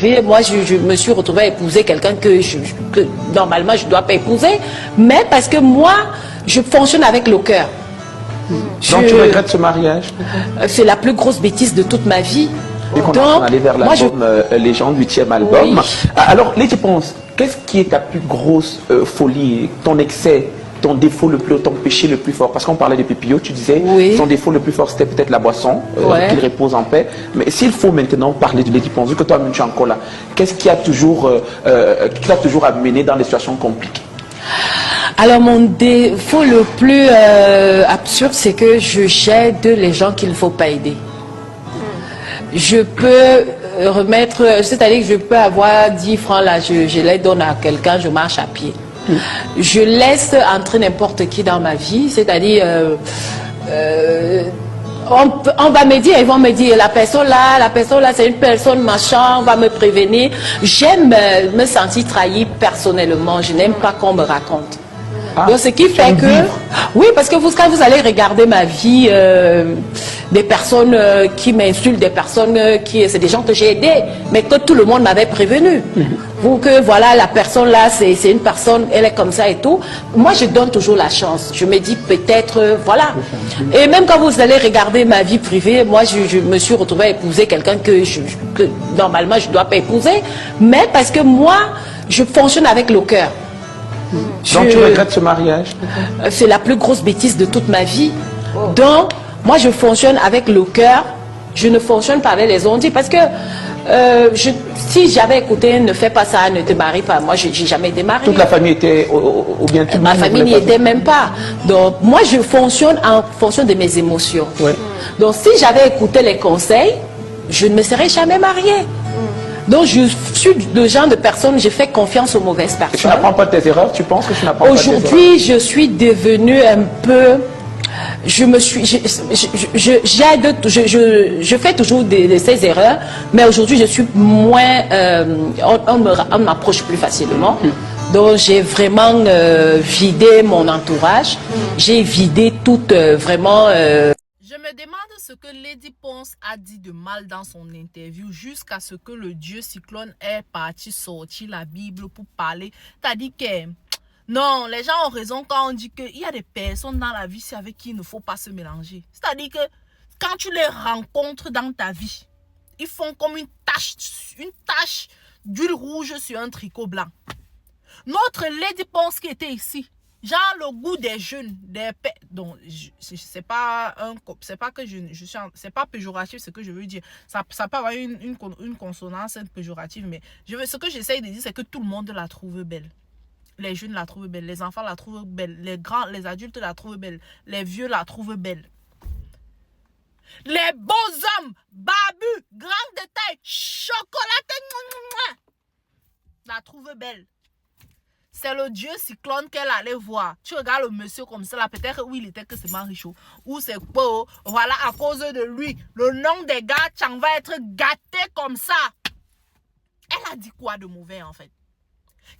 privée, moi, je me suis retrouvée à épouser quelqu'un que normalement, je ne dois pas épouser, mais parce que moi, je fonctionne avec le cœur. Donc, tu regrettes ce mariage? C'est la plus grosse bêtise de toute ma vie. Et qu'on est allé vers l'album Légende, 8e album. Oui. Alors, Lady Ponce, qu'est-ce qui est ta plus grosse folie, ton excès, ton défaut le plus, ton péché le plus fort? Parce qu'on parlait de Pépillot, tu disais, son défaut le plus fort, c'était peut-être la boisson, qu'il repose en paix. Mais s'il faut maintenant parler de Lady Ponce, vu que toi-même tu es encore là, qu'est-ce qui t'a toujours amené dans des situations compliquées? Alors, mon défaut le plus absurde, c'est que je j'aide les gens qu'il ne faut pas aider. Je peux remettre, c'est-à-dire que je peux avoir 10 francs là, je les donne à quelqu'un, je marche à pied. Je laisse entrer n'importe qui dans ma vie, c'est-à-dire on va me dire, ils vont me dire la personne là c'est une personne machin, on va me prévenir. J'aime me sentir trahi personnellement, je n'aime pas qu'on me raconte. Donc ce qui fait que, oui, parce que quand vous allez regarder ma vie, des personnes qui m'insultent, des personnes c'est des gens que j'ai aidés, mais que tout le monde m'avait prévenu. Pour que voilà, la personne là, c'est une personne, elle est comme ça et tout. Moi, je donne toujours la chance. Je me dis peut-être, voilà. Et même quand vous allez regarder ma vie privée, moi, je me suis retrouvée à épouser quelqu'un que normalement je ne dois pas épouser, mais parce que moi, je fonctionne avec le cœur. Donc tu regrettes ce mariage? C'est la plus grosse bêtise de toute ma vie. Donc, moi je fonctionne avec le cœur, je ne fonctionne pas avec les ondits parce que si j'avais écouté ne fais pas ça, ne te marie pas, moi j'ai jamais été mariée. Toute la famille était, ou bien tout le monde? Ma famille n'y était même pas. Donc moi je fonctionne en fonction de mes émotions. Donc si j'avais écouté les conseils, je ne me serais jamais mariée. Donc je suis le genre de personne, je fais confiance aux mauvaises personnes. Tu n'apprends pas tes erreurs? Tu penses que tu n'apprends pas tes erreurs? Aujourd'hui, je suis devenue un peu... Je fais toujours ces erreurs, mais aujourd'hui, je suis moins... on m'approche plus facilement. Donc j'ai vraiment vidé mon entourage. J'ai vidé toute vraiment... Je me demande ce que Lady Ponce a dit de mal dans son interview jusqu'à ce que le dieu cyclone est parti sortir la Bible pour parler. T'as dit que non, les gens ont raison quand on dit qu'il y a des personnes dans la vie avec qui il ne faut pas se mélanger. C'est-à-dire que quand tu les rencontres dans ta vie, ils font comme une tache d'huile rouge sur un tricot blanc. Notre Lady Ponce qui était ici, genre le goût des jeunes, donc c'est pas que c'est pas péjoratif ce que je veux dire. Ça peut avoir une consonance péjorative, mais ce que j'essaye de dire, c'est que tout le monde la trouve belle. Les jeunes la trouvent belle, les enfants la trouvent belle, les adultes la trouvent belle, les vieux la trouvent belle. Les beaux hommes, babus, grands de taille, chocolatés, la trouvent belle. C'est le dieu cyclone qu'elle allait voir. Tu regardes le monsieur comme ça, là, peut-être oui, il était que c'est Marichou. Ou c'est quoi, voilà, à cause de lui, le nom des gars, Tchang va être gâté comme ça. Elle a dit quoi de mauvais en fait?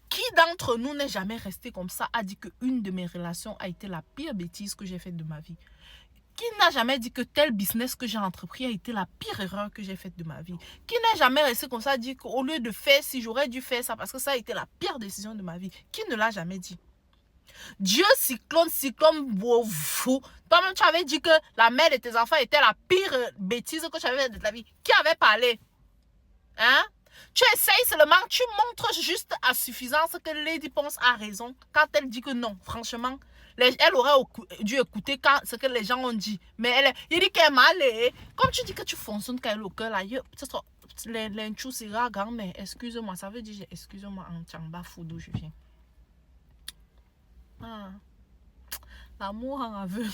Qui d'entre nous n'est jamais resté comme ça a dit qu'une de mes relations a été la pire bêtise que j'ai faite de ma vie? Qui n'a jamais dit que tel business que j'ai entrepris a été la pire erreur que j'ai faite de ma vie? Qui n'a jamais resté comme ça dit qu'au lieu de faire si j'aurais dû faire ça parce que ça a été la pire décision de ma vie? Qui ne l'a jamais dit? Dieu cyclone, fou. Toi-même tu avais dit que la mère de tes enfants était la pire bêtise que tu avais faite de ta vie. Qui avait parlé? Hein? Tu essayes seulement, tu montres juste à suffisance que Lady Ponce a raison quand elle dit que non, franchement. Elle aurait dû écouter ce que les gens ont dit. Mais il dit qu'elle est mal. Comme tu dis que tu fonctionnes quand elle est au cœur, là, l'inchou sera grand-mère. Excuse-moi, ça veut dire excuse-moi en tchamba foudou, je viens. Ah. L'amour en aveugle.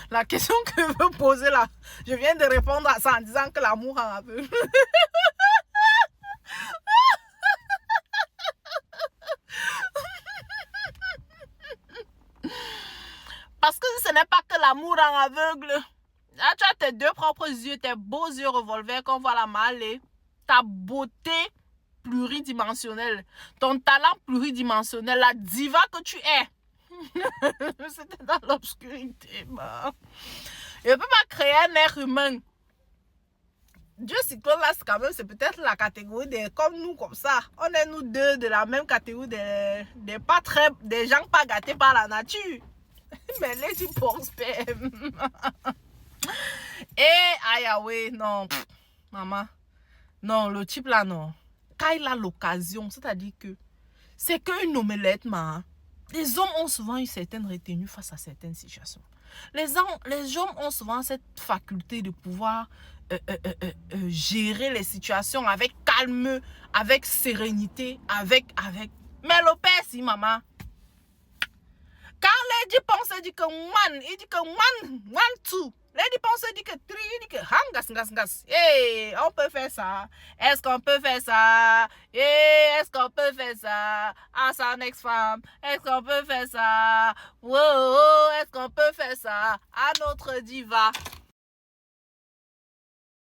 La question que je veux poser là, je viens de répondre à ça en disant que l'amour en aveugle. Parce que ce n'est pas que l'amour en aveugle. Là, tu as tes deux propres yeux, tes beaux yeux revolver qu'on voit la mal, ta beauté pluridimensionnelle, ton talent pluridimensionnel, la diva que tu es. C'était dans l'obscurité. Je ne peux pas créer un être humain Dieu cyclone là, c'est quand même, c'est peut-être la catégorie des comme nous, comme ça. On est nous deux de la même catégorie des gens pas gâtés par la nature. Mais Lady Ponce PM. Ayawe, non. Maman. Non, le type là, non. Quand il a l'occasion, c'est-à-dire que c'est qu'une omelette, ma. Les hommes ont souvent une certaine retenue face à certaines situations. Les hommes ont souvent cette faculté de pouvoir gérer les situations avec calme, avec sérénité, avec... Mais le père, si, maman. Quand Lady Ponce dit que one, il dit que one, two. Lady Ponce dit que three, il dit que hangas. Hey, on peut faire ça. Est-ce qu'on peut faire ça? Hey, est-ce qu'on peut faire ça? À sa next femme. Est-ce qu'on peut faire ça? Wow, est-ce qu'on peut faire ça? À notre diva.